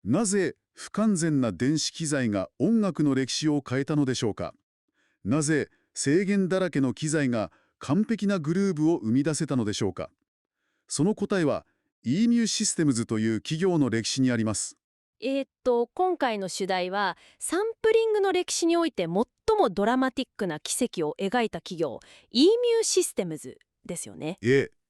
なぜ不完全な電子機材が音楽の歴史を変えたのでしょうか。なぜ制限だらけの機材が完璧なグルーヴを生み出せたのでしょうか。その答えは E-mu システムズという企業の歴史にあります。今回の主題はサンプリングの歴史において最もドラマティックな奇跡を描いた企業 E-mu システムズですよね。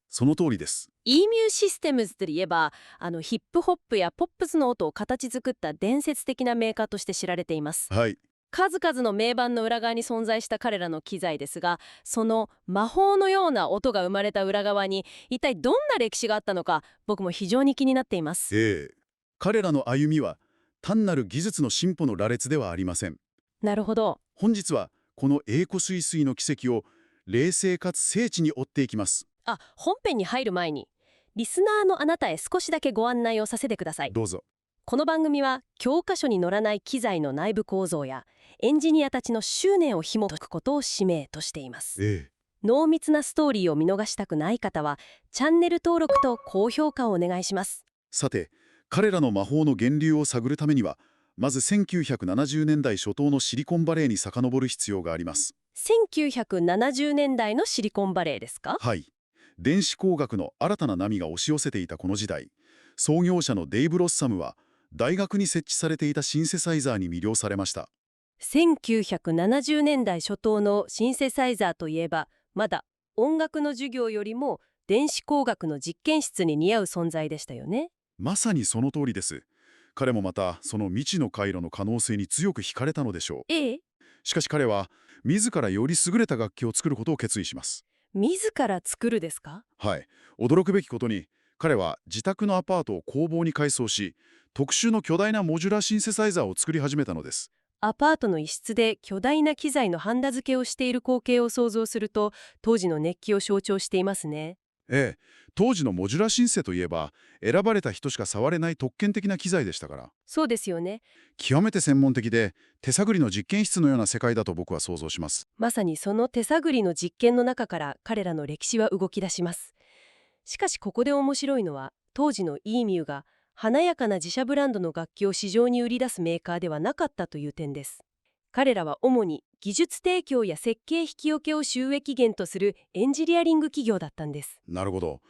その通りです。E-mu システムズといえばヒップホップやポップスの音を形作った伝説的なメーカーとして知られています。はい。数々の名盤の裏側に存在した彼らの機材ですが、その魔法のような音が生まれた裏側に一体どんな歴史があったのか、僕も非常に気になっています。彼らの歩みは単なる技術の進歩の羅列ではありません。なるほど。本日はこの栄枯盛衰の奇跡を冷静かつ精緻に追っていきます。本編に入る前に、リスナーのあなたへ少しだけご案内をさせてください。どうぞ。この番組は教科書に載らない機材の内部構造やエンジニアたちの執念を紐解くことを使命としています。濃密なストーリーを見逃したくない方はチャンネル登録と高評価をお願いします。さて、彼らの魔法の源流を探るためには、まず1970年代初頭のシリコンバレーに遡る必要があります。1970年代のシリコンバレーですか？はい。電子工学の新たな波が押し寄せていたこの時代、創業者のデイブ・ロッサムは大学に設置されていたシンセサイザーに魅了されました。1970年代初頭のシンセサイザーといえば、まだ音楽の授業よりも電子工学の実験室に似合う存在でしたよね。まさにその通りです。彼もまたその未知の回路の可能性に強く惹かれたのでしょう。しかし彼は自らより優れた楽器を作ることを決意します。自ら作るですか？はい。驚くべきことに、彼は自宅のアパートを工房に改装し、特殊の巨大なモジュラシンセサイザーを作り始めたのです。アパートの一室で巨大な機材のハンダ付けをしている光景を想像すると、当時の熱気を象徴していますね。当時のモジュラシンセといえば、選ばれた人しか触れない特権的な機材でしたから。そうですよね。極めて専門的で、手探りの実験室のような世界だと僕は想像します。まさにその手探りの実験の中から彼らの歴史は動き出します。しかしここで面白いのは、当時の E-mu が華やかな自社ブランドの楽器を市場に売り出すメーカーではなかったという点です。彼らは主に技術提供や設計引き受けを収益源とするエンジニアリング企業だったんです。なるほど。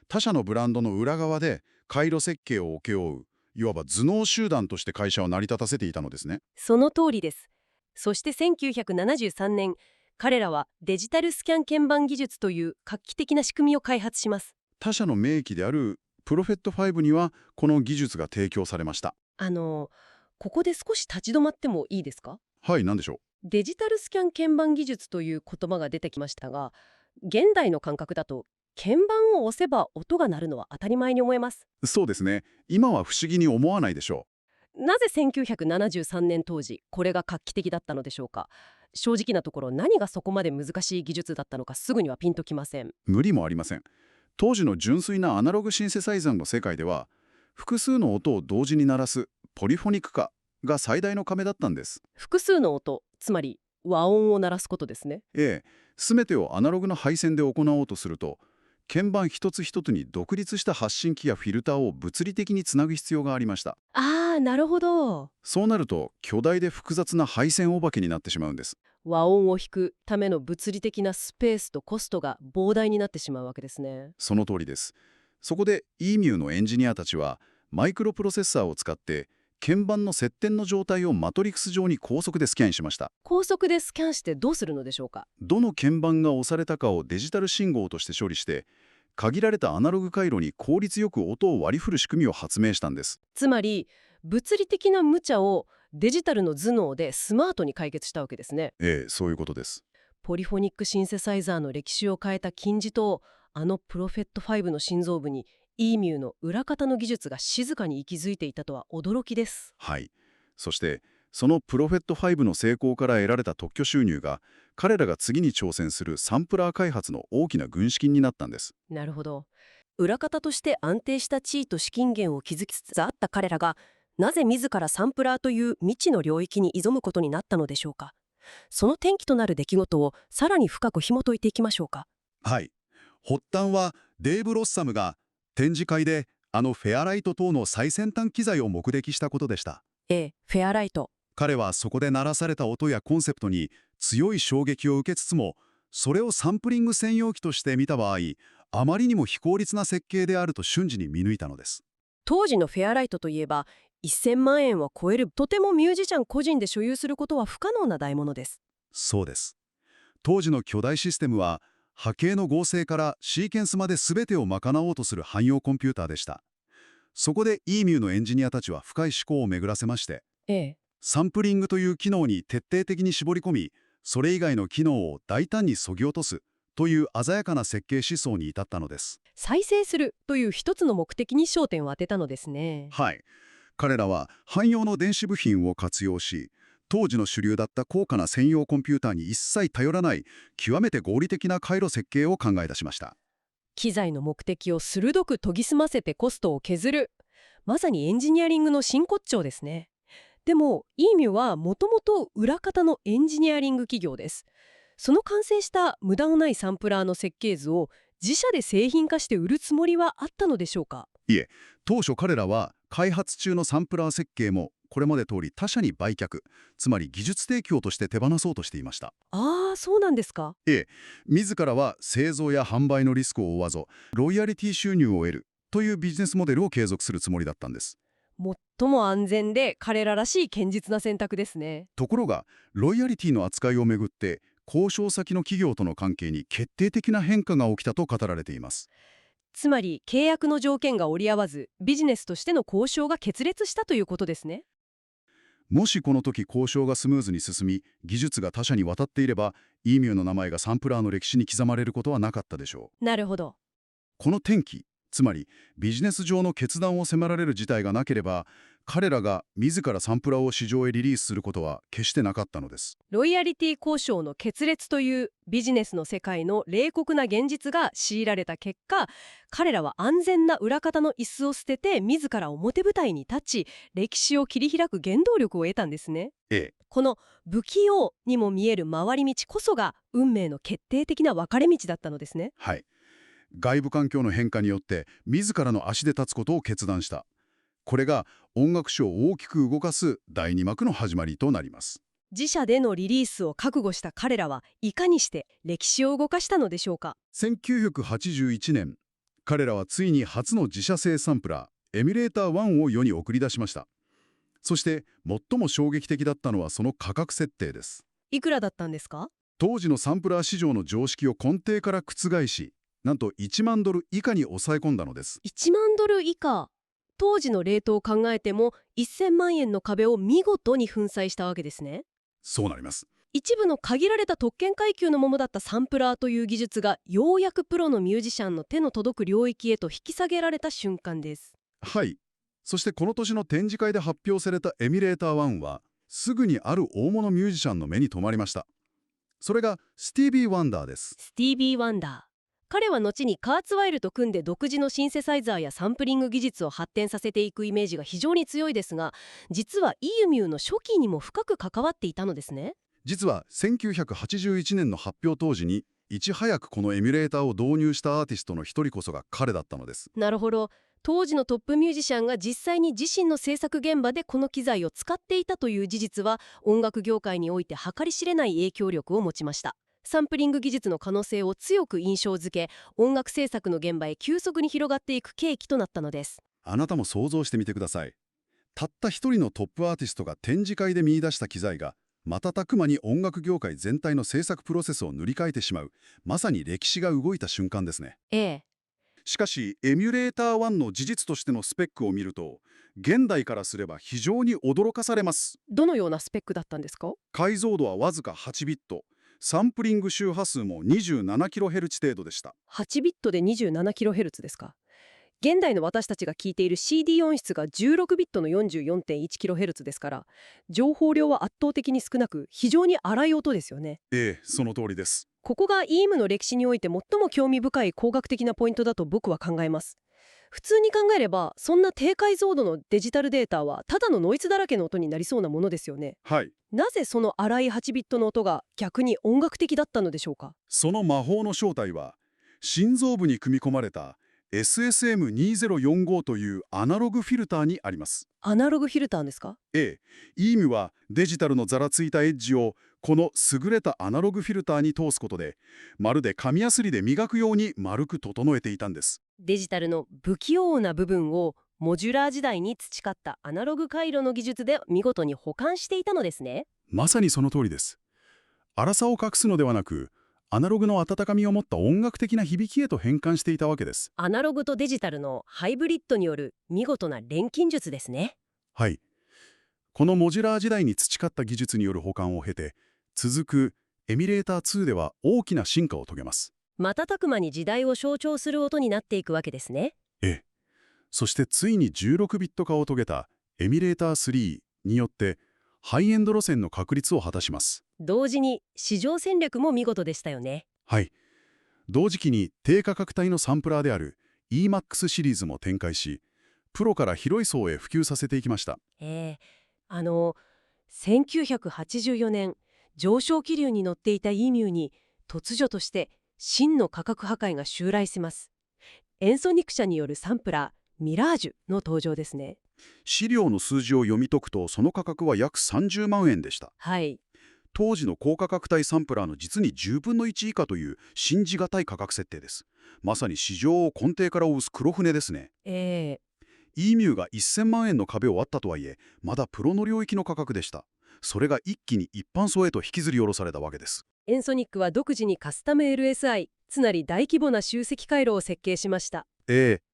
他社のブランドの裏側で回路設計を請け負う、いわば頭脳集団として会社を成り立たせていたのですね。その通りです。そして1973年、彼らはデジタルスキャン鍵盤技術という画期的な仕組みを開発します。他社の名機であるプロフェット5にはこの技術が提供されました。ここで少し立ち止まってもいいですか？はい、何でしょデジタルスキャン鍵盤技術という言葉が出てきましたが、現代の感覚だと鍵盤を押せば音が鳴るのは当たり前に思えます。う。そうですね。今は不思議に思わないでしょなぜ1973年当時これが画期的だったのでしょうか？正直なところ、何がそこまで難しい技術だったのかすぐにはピンときません。う。無理もありません。当時の純粋なアナログシンセサイザーの世界では、複数の音を同時に鳴らすポリフォニック化が最大の壁だったんです。複数の音、つまり和音を鳴らすことですね。全てをアナログの配線で行おうとすると、鍵盤一つ一つに独立した発信機やフィルターを物理的につなぐ必要がありました。なるほど。そうなると、巨大で複雑な配線お化けになってしまうんです。和音を弾くための物理的なスペースとコストが膨大になってしまうわけですね。その通りです。そこで E-mu のエンジニアたちは、マイクロプロセッサーを使って、鍵盤の接点の状態をマトリクス上に高速でスキャンしました。高速でスキャンしてどうするのでしょうか？どの鍵盤が押されたかをデジタル信号として処理して、限られたアナログ回路に効率よく音を割り振る仕組みを発明したんです。つまり、物理的な無茶をデジタルの頭脳でスマートに解決したわけですね。そういうことです。ポリフォニックシンセサイザーの歴史を変えた金字塔、プロフェット5の心臓部に E-mu の裏方の技術が静かに息づいていたとは驚きです。はい。そして、そのプロフェット5の成功から得られた特許収入が、彼らが次に挑戦するサンプラー開発の大きな軍資金になったんです。なるほど。裏方として安定した地位と資金源を築きつつあった彼らが、なぜ自らサンプラーという未知の領域に挑むことになったのでしょうか。その転機となる出来事をさらに深く紐解いていきましょうか。はい。発端はデーブ・ロッサムが展示会でフェアライト等の最先端機材を目撃したことでした。フェアライト。彼はそこで鳴らされた音やコンセプトに強い衝撃を受けつつも、それをサンプリング専用機として見た場合、あまりにも非効率な設計であると瞬時に見抜いたのです。当時のフェアライトといえば、1000万円を超えるとてもミュージシャン個人で所有することは不可能な代物です。そうです。当時の巨大システムは、波形の合成からシーケンスまで全てを賄おうとする汎用コンピューターでした。そこで E-mu のエンジニアたちは深い思考を巡らせまして、ええ。サンプリングという機能に徹底的に絞り込み、それ以外の機能を大胆に削ぎ落とすという鮮やかな設計思想に至ったのです。再生するという一つの目的に焦点を当てたのですね。はい。彼らは汎用の電子部品を活用し、当時の主流だった高価な専用コンピューターに一切頼らない極めて合理的な回路設計を考え出しました。機材の目的を鋭く研ぎ澄ませてコストを削る。まさにエンジニアリングの真骨頂ですね。でも、E-mu はもともと裏方のエンジニアリング企業です。その完成した無駄のないサンプラーの設計図を自社で製品化して売るつもりはあったのでしょうか？いえ、当初彼らは開発中のサンプラー設計もこれまで通り他社に売却、つまり技術提供として手放そうとしていました。ああ、そうなんですか。自らは製造や販売のリスクを負わず、ロイヤリティ収入を得るというビジネスモデルを継続するつもりだったんです。最も安全で彼ららしい堅実な選択ですね。ところが、ロイヤリティの扱いをめぐって、交渉先の企業との関係に決定的な変化が起きたと語られています。つまり契約の条件が折り合わず、ビジネスとしての交渉が決裂したということですね。もしこの時交渉がスムーズに進み、技術が他社に渡っていれば、E-mu の名前がサンプラーの歴史に刻まれることはなかったでしょう。なるほど。この転機、つまりビジネス上の決断を迫られる事態がなければ、彼らが自らサンプラーを市場へリリースすることは決してなかったのです。ロイヤリティ交渉の決裂というビジネスの世界の冷酷な現実が強いられた結果、彼らは安全な裏方の椅子を捨てて自ら表舞台に立ち、歴史を切り開く原動力を得たんですね。この不器用にも見える回り道こそが運命の決定的な分かれ道だったのですね。はい。外部環境の変化によって自らの足で立つことを決断した。これが音楽史を大きく動かす第二幕の始まりとなります。自社でのリリースを覚悟した彼らはいかにして歴史を動かしたのでしょうか。1981年、彼らはついに初の自社製サンプラー、エミュレーター1を世に送り出しました。そして最も衝撃的だったのはその価格設定です。いくらだったんですか？当時のサンプラー市場の常識を根底から覆し、なんと1万ドル以下に抑え込んだのです。1万ドル以下。当時のレートを考えても1000万円の壁を見事に粉砕したわけですね。そうなります。一部の限られた特権階級のものだったサンプラーという技術がようやくプロのミュージシャンの手の届く領域へと引き下げられた瞬間です。はい。そしてこの年の展示会で発表されたエミュレーター1は、すぐにある大物ミュージシャンの目に留まりました。それがスティービー・ワンダーです。スティービー・ワンダー。彼は後にカーツワイルと組んで独自のシンセサイザーやサンプリング技術を発展させていくイメージが非常に強いですが、実はE-muの初期にも深く関わっていたのですね。実は1981年の発表当時に、いち早くこのエミュレーターを導入したアーティストの一人こそが彼だったのです。なるほど。当時のトップミュージシャンが実際に自身の制作現場でこの機材を使っていたという事実は音楽業界において計り知れない影響力を持ちました。サンプリング技術の可能性を強く印象づけ、音楽制作の現場へ急速に広がっていく契機となったのです。あなたも想像してみてください。たった一人のトップアーティストが展示会で見出した機材が、瞬く間に音楽業界全体の制作プロセスを塗り替えてしまう、まさに歴史が動いた瞬間ですね。ええ。しかし、エミュレーター1の事実としてのスペックを見ると、現代からすれば非常に驚かされます。どのようなスペックだったんですか？解像度はわずか8ビット。サンプリング周波数も 27kHz 程度でした。8ビットで 27kHz ですか。現代の私たちが聞いている CD 音質が16ビットの 44.1kHz ですから、情報量は圧倒的に少なく非常に荒い音ですよね。その通りです。ここが EM の歴史において最も興味深い工学的なポイントだと僕は考えます。普通に考えればそんな低解像度のデジタルデータはただのノイズだらけの音になりそうなものですよね。はい。なぜその荒い8ビットの音が逆に音楽的だったのでしょうか？その魔法の正体は、心臓部に組み込まれた SSM2045 というアナログフィルターにあります。アナログフィルターですか？イームはデジタルのざらついたエッジをこの優れたアナログフィルターに通すことで、まるで紙やすりで磨くように丸く整えていたんです。デジタルの不器用な部分をモジュラー時代に培ったアナログ回路の技術で見事に保管していたのですね。まさにその通りです。粗さを隠すのではなく、アナログの温かみを持った音楽的な響きへと変換していたわけです。アナログとデジタルのハイブリッドによる見事な錬金術ですね。はい。このモジュラー時代に培った技術による保管を経て、続くエミュレーター2では大きな進化を遂げます。瞬く間に時代を象徴する音になっていくわけですね。そしてついに16ビット化を遂げたエミュレーター3によってハイエンド路線の確立を果たします。同時に市場戦略も見事でしたよね。はい。同時期に低価格帯のサンプラーである EMAX シリーズも展開し、プロから広い層へ普及させていきました。1984年、上昇気流に乗っていた E ミューに突如として真の価格破壊が襲来します。エンソニク社によるサンプラー、ミラージュの登場ですね。資料の数字を読み解くと、その価格は約30万円でした。はい。当時の高価格帯サンプラーの実に10分の1以下という信じがたい価格設定です。まさに市場を根底から押す黒船ですね。E ミューが1000万円の壁を割ったとはいえ、まだプロの領域の価格でした。それが一気に一般層へと引きずり下ろされたわけです。エンソニックは独自にカスタム LSI、つまり大規模な集積回路を設計しました。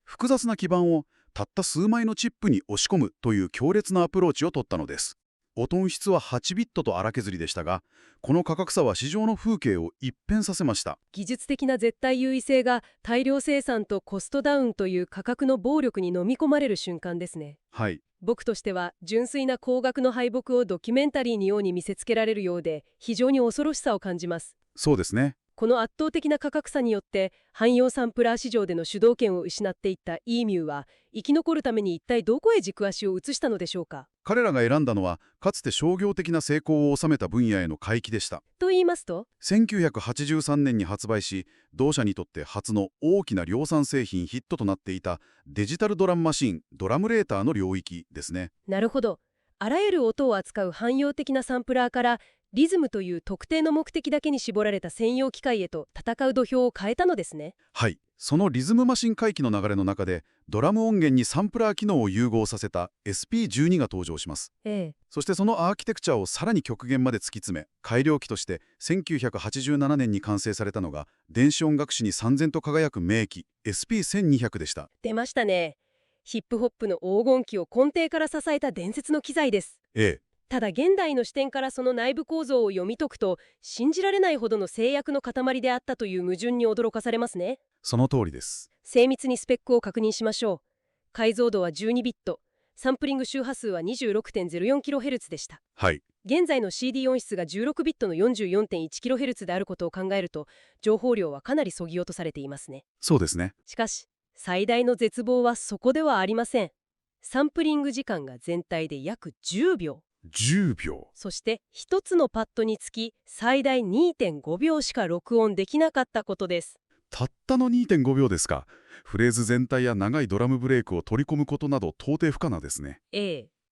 複雑な基板をたった数枚のチップに押し込むという強烈なアプローチを取ったのです。音質は8ビットと荒削りでしたが、この価格差は市場の風景を一変させました。技術的な絶対優位性が大量生産とコストダウンという価格の暴力に飲み込まれる瞬間ですね。はい。僕としては純粋な高額の敗北をドキュメンタリーのように見せつけられるようで、非常に恐ろしさを感じます。そうですね。この圧倒的な価格差によって汎用サンプラー市場での主導権を失っていった E ミューは生き残るために一体どこへ軸足を移したのでしょうか。彼らが選んだのは、かつて商業的な成功を収めた分野への回帰でした。と言いますと、1983年に発売し、同社にとって初の大きな量産製品ヒットとなっていたデジタルドラムマシン、ドラムレーターの領域ですね。なるほど。あらゆる音を扱う汎用的なサンプラーからリズムという特定の目的だけに絞られた専用機械へと戦う土俵を変えたのですね。はい。そのリズムマシン回帰の流れの中で、ドラム音源にサンプラー機能を融合させた SP12 が登場します。そしてそのアーキテクチャをさらに極限まで突き詰め、改良機として1987年に完成されたのが、電子音楽史に燦然と輝く名機 SP1200 でした。出ましたね。ヒップホップの黄金期を根底から支えた伝説の機材です。ただ現代の視点からその内部構造を読み解くと、信じられないほどの制約の塊であったという矛盾に驚かされますね。その通りです。精密にスペックを確認しましょう。解像度は12ビット、サンプリング周波数は 26.04kHz でした。はい。現在の CD 音質が16ビットの 44.1kHz であることを考えると、情報量はかなり削ぎ落とされていますね。そうですね。しかし、最大の絶望はそこではありません。サンプリング時間が全体で約10秒。10秒。そして1つのパッドにつき最大 2.5 秒しか録音できなかったことです。たったの 2.5 秒ですか。フレーズ全体や長いドラムブレイクを取り込むことなど到底不可能ですね。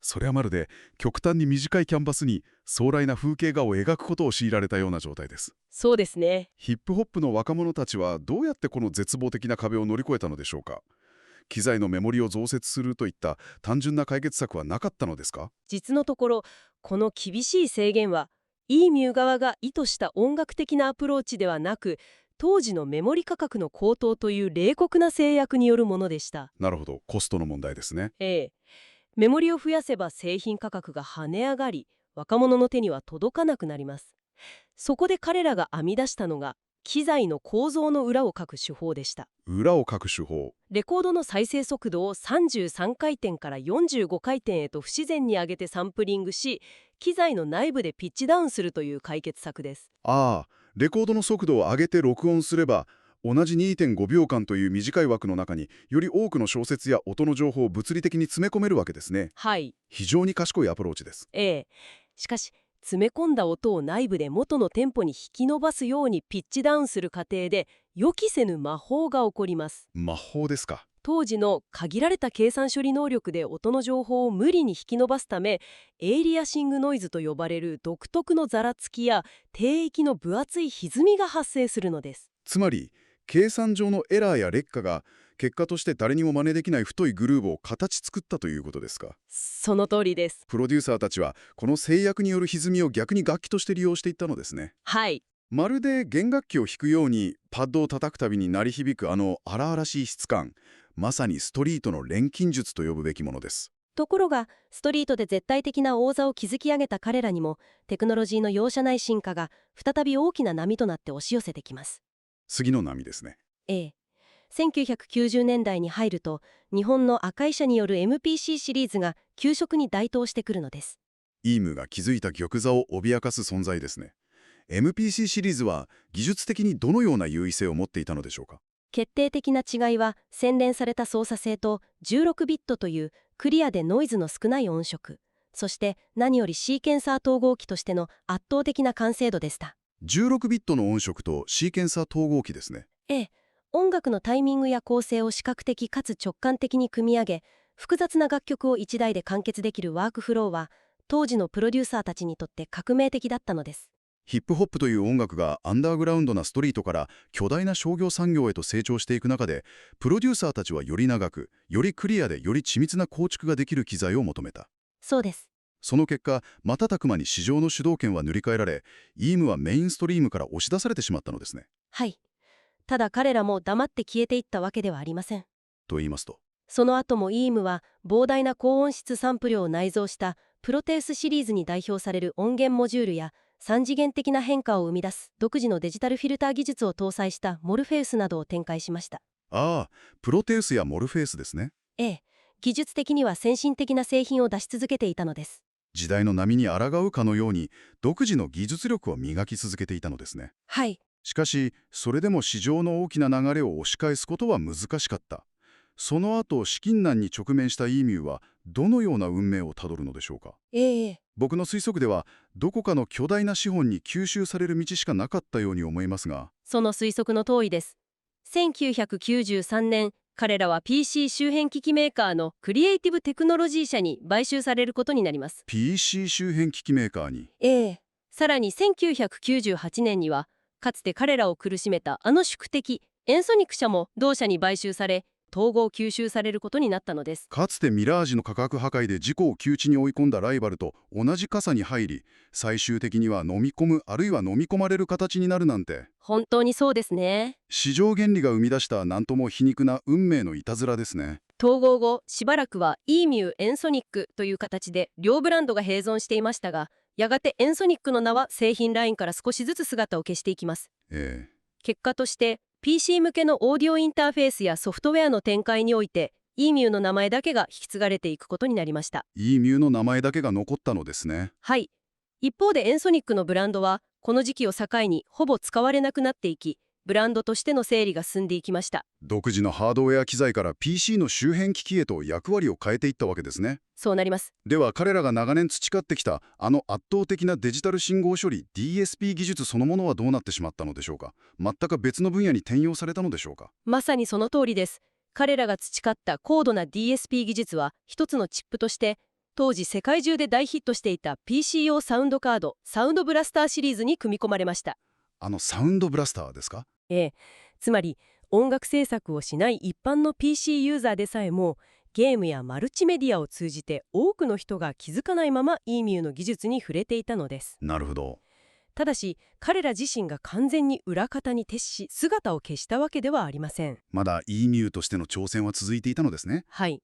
それはまるで極端に短いキャンバスに壮大な風景画を描くことを強いられたような状態です。そうですね。ヒップホップの若者たちはどうやってこの絶望的な壁を乗り越えたのでしょうか。機材のメモリを増設するといった単純な解決策はなかったのですか。実のところ、この厳しい制限は E ミュー側が意図した音楽的なアプローチではなく、当時のメモリ価格の高騰という冷酷な制約によるものでした。なるほど、コストの問題ですね。メモリを増やせば製品価格が跳ね上がり、若者の手には届かなくなります。そこで彼らが編み出したのが、機材の構造の裏を書く手法でした。裏を書く手法。レコードの再生速度を33回転から45回転へと不自然に上げてサンプリングし、機材の内部でピッチダウンするという解決策です。レコードの速度を上げて録音すれば、同じ 2.5 秒間という短い枠の中により多くの小節や音の情報を物理的に詰め込めるわけですね。はい。非常に賢いアプローチです。しかし、詰め込んだ音を内部で元のテンポに引き伸ばすようにピッチダウンする過程で予期せぬ魔法が起こります。魔法ですか。当時の限られた計算処理能力で音の情報を無理に引き伸ばすため、エイリアシングノイズと呼ばれる独特のざらつきや低域の分厚い歪みが発生するのです。つまり、計算上のエラーや劣化が、結果として誰にも真似できない太いグルーヴを形作ったということですか。その通りです。プロデューサーたちは、この制約による歪みを逆に楽器として利用していったのですね。はい。まるで弦楽器を弾くように、パッドを叩くたびに鳴り響く荒々しい質感。まさにストリートの錬金術と呼ぶべきものです。ところが、ストリートで絶対的な大座を築き上げた彼らにも、テクノロジーの容赦ない進化が再び大きな波となって押し寄せてきます。次の波ですね。ええ。1990年代に入ると、日本の赤医者による MPC シリーズが急速に台頭してくるのです。イームが築いた玉座を脅かす存在ですね。MPC シリーズは技術的にどのような優位性を持っていたのでしょうか。決定的な違いは、洗練された操作性と16ビットというクリアでノイズの少ない音色、そして何よりシーケンサー統合機としての圧倒的な完成度でした。16ビットの音色とシーケンサー統合機ですね。ええ、音楽のタイミングや構成を視覚的かつ直感的に組み上げ、複雑な楽曲を一台で完結できるワークフローは、当時のプロデューサーたちにとって革命的だったのです。ヒップホップという音楽がアンダーグラウンドなストリートから巨大な商業産業へと成長していく中で、プロデューサーたちはより長く、よりクリアでより緻密な構築ができる機材を求めた。そうです。その結果、瞬く間に市場の主導権は塗り替えられ、イームはメインストリームから押し出されてしまったのですね。はい。ただ彼らも黙って消えていったわけではありません。と言いますと。その後もイームは膨大な高音質サンプルを内蔵したプロテウスシリーズに代表される音源モジュールや3次元的な変化を生み出す独自のデジタルフィルター技術を搭載したモルフェウスなどを展開しました。ああ、プロテウスやモルフェウスですね。ええ、技術的には先進的な製品を出し続けていたのです。時代の波に抗うかのように、独自の技術力を磨き続けていたのですね。はい。しかし、それでも市場の大きな流れを押し返すことは難しかった。その後、資金難に直面したイーミューは、どのような運命をたどるのでしょうか。ええ、僕の推測では、どこかの巨大な資本に吸収される道しかなかったように思いますが。その推測の通りです。1993年、彼らは PC 周辺機器メーカーのクリエイティブテクノロジー社に買収されることになります。PC 周辺機器メーカーに。ええ。さらに1998年には、かつて彼らを苦しめた宿敵エンソニック社も同社に買収され、統合吸収されることになったのです。かつてミラージの価格破壊で自己を窮地に追い込んだライバルと同じ傘に入り、最終的には飲み込むあるいは飲み込まれる形になるなんて、本当にそうですね。市場原理が生み出した何とも皮肉な運命のいたずらですね。統合後、しばらくはイーミュー・エンソニックという形で両ブランドが併存していましたが、やがてエンソニックの名は製品ラインから少しずつ姿を消していきます。ええ。結果として PC 向けのオーディオインターフェースやソフトウェアの展開において、イーミューの名前だけが引き継がれていくことになりました。イーミューの名前だけが残ったのですね。はい。一方でエンソニックのブランドはこの時期を境にほぼ使われなくなっていき、ブランドとしての整理が進んでいきました。独自のハードウェア機材から PC の周辺機器へと役割を変えていったわけですね。そうなります。では彼らが長年培ってきた圧倒的なデジタル信号処理 DSP 技術そのものはどうなってしまったのでしょうか。全く別の分野に転用されたのでしょうか。まさにその通りです。彼らが培った高度な DSP 技術は一つのチップとして当時世界中で大ヒットしていた PC 用サウンドカードサウンドブラスターシリーズに組み込まれました。サウンドブラスターですか。ええ、つまり音楽制作をしない一般の PC ユーザーでさえもゲームやマルチメディアを通じて多くの人が気づかないままイーミューの技術に触れていたのです。なるほど。ただし彼ら自身が完全に裏方に徹し姿を消したわけではありません。まだ イーミューとしての挑戦は続いていたのですね。はい。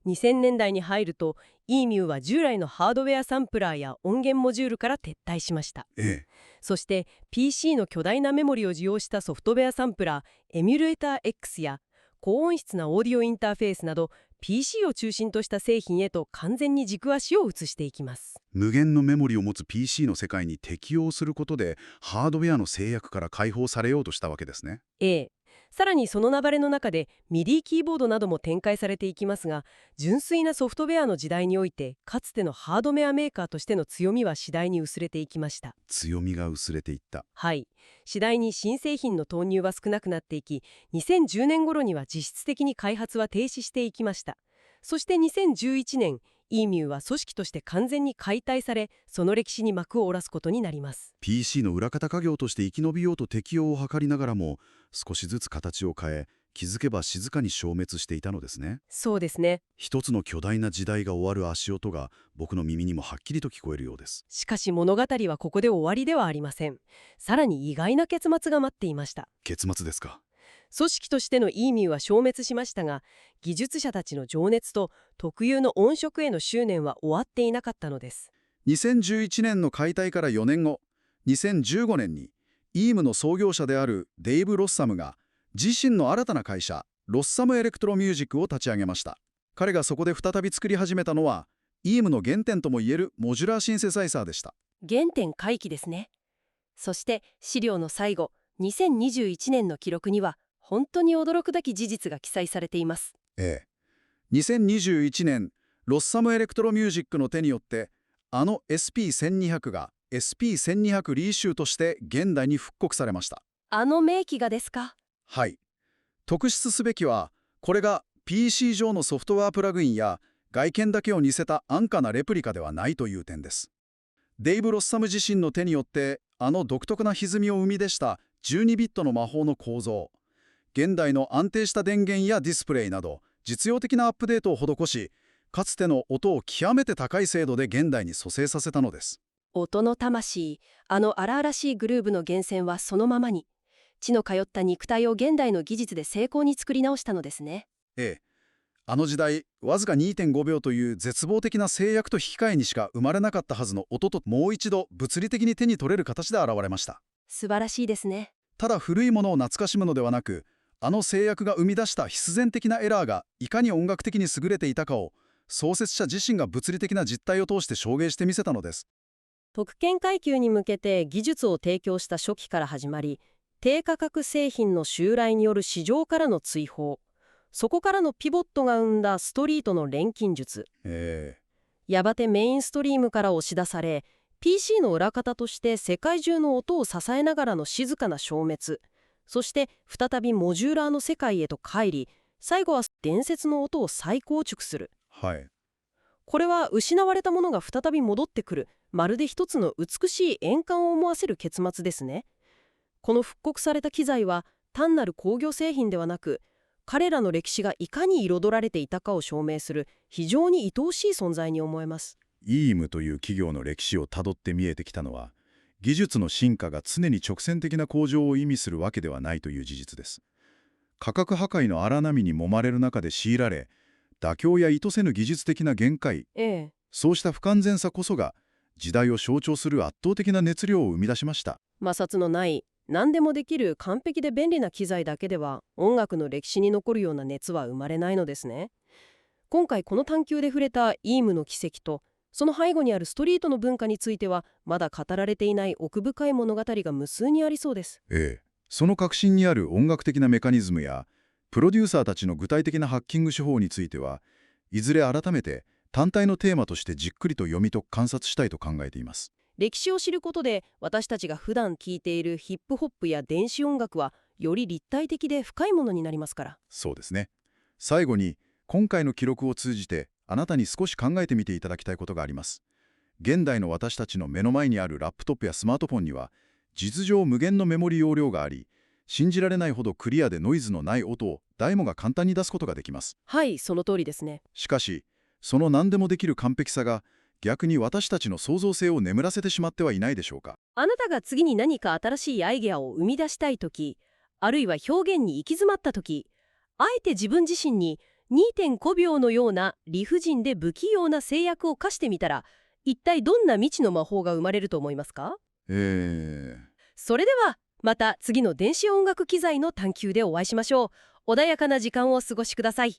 2000年代に入るとイーミューは従来のハードウェアサンプラーや音源モジュールから撤退しました。ええ。そして PC の巨大なメモリを使用したソフトウェアサンプラーエミュレーター X や高音質なオーディオインターフェースなど PC を中心とした製品へと完全に軸足を移していきます。無限のメモリを持つ PC の世界に適応することでハードウェアの制約から解放されようとしたわけですね。ええ。さらにその流れの中でミディキーボードなども展開されていきますが、純粋なソフトウェアの時代においてかつてのハードウェアメーカーとしての強みは次第に薄れていきました。強みが薄れていった。はい。次第に新製品の投入は少なくなっていき、2010年頃には実質的に開発は停止していきました。そして2011年、イーミューは組織として完全に解体され、その歴史に幕を下ろすことになります。PC の裏方家業として生き延びようと適応を図りながらも、少しずつ形を変え、気づけば静かに消滅していたのですね。そうですね。一つの巨大な時代が終わる足音が僕の耳にもはっきりと聞こえるようです。しかし物語はここで終わりではありません。さらに意外な結末が待っていました。結末ですか。組織としてのイーミューは消滅しましたが、技術者たちの情熱と特有の音色への執念は終わっていなかったのです。2011年の解体から4年後、2015年にイームの創業者であるデイブ・ロッサムが自身の新たな会社、ロッサムエレクトロミュージックを立ち上げました。彼がそこで再び作り始めたのは、イームの原点ともいえるモジュラーシンセサイザーでした。原点回帰ですね。そして資料の最後、2021年の記録には本当に驚くべき事実が記載されています。2021年、ロッサムエレクトロミュージックの手によって、あの SP1200 が SP1200 リーシューとして現代に復刻されました。あの名機がですか？はい。特筆すべきは、これが PC 上のソフトウェアプラグインや外見だけを似せた安価なレプリカではないという点です。デイブ・ロッサム自身の手によって、あの独特な歪みを生み出した12ビットの魔法の構造、現代の安定した電源やディスプレイなど、実用的なアップデートを施し、かつての音を極めて高い精度で現代に蘇生させたのです。音の魂、あの荒々しいグルーヴの源泉はそのままに、血の通った肉体を現代の技術で精巧に作り直したのですね。あの時代、わずか 2.5 秒という絶望的な制約と引き換えにしか生まれなかったはずの音と、もう一度物理的に手に取れる形で現れました。素晴らしいですね。ただ古いものを懐かしむのではなく、あの制約が生み出した必然的なエラーがいかに音楽的に優れていたかを、創設者自身が物理的な実態を通して証明してみせたのです。特権階級に向けて技術を提供した初期から始まり、低価格製品の襲来による市場からの追放、そこからのピボットが生んだストリートの錬金術、やがてメインストリームから押し出され、PC の裏方として世界中の音を支えながらの静かな消滅、そして再びモジュラーの世界へと帰り、最後は伝説の音を再構築する。これは失われたものが再び戻ってくる、まるで一つの美しい円環を思わせる結末ですね。この復刻された機材は単なる工業製品ではなく、彼らの歴史がいかに彩られていたかを証明する非常に愛おしい存在に思えます。イームという企業の歴史をたどって見えてきたのは、技術の進化が常に直線的な向上を意味するわけではないという事実です。価格破壊の荒波に揉まれる中で強いられ、妥協や意図せぬ技術的な限界、そうした不完全さこそが時代を象徴する圧倒的な熱量を生み出しました。摩擦のない何でもできる完璧で便利な機材だけでは音楽の歴史に残るような熱は生まれないのですね。今回この探求で触れたイームの奇跡とその背後にあるストリートの文化についてはまだ語られていない奥深い物語が無数にありそうです。その核心にある音楽的なメカニズムやプロデューサーたちの具体的なハッキング手法についてはいずれ改めて単体のテーマとしてじっくりと読み解く観察したいと考えています。歴史を知ることで私たちが普段聴いているヒップホップや電子音楽はより立体的で深いものになりますから。そうですね。最後に今回の記録を通じてあなたに少し考えてみていただきたいことがあります。現代の私たちの目の前にあるラップトップやスマートフォンには実情無限のメモリ容量があり、信じられないほどクリアでノイズのない音を誰もが簡単に出すことができます。はい、その通りですね。しかし、その何でもできる完璧さが逆に私たちの創造性を眠らせてしまってはいないでしょうか。あなたが次に何か新しいアイデアを生み出したいとき、あるいは表現に行き詰まったとき、あえて自分自身に 2.5 秒のような理不尽で不器用な制約を課してみたら、一体どんな未知の魔法が生まれると思いますか？それではまた次の電子音楽機材の探求でお会いしましょう。穏やかな時間をお過ごしください。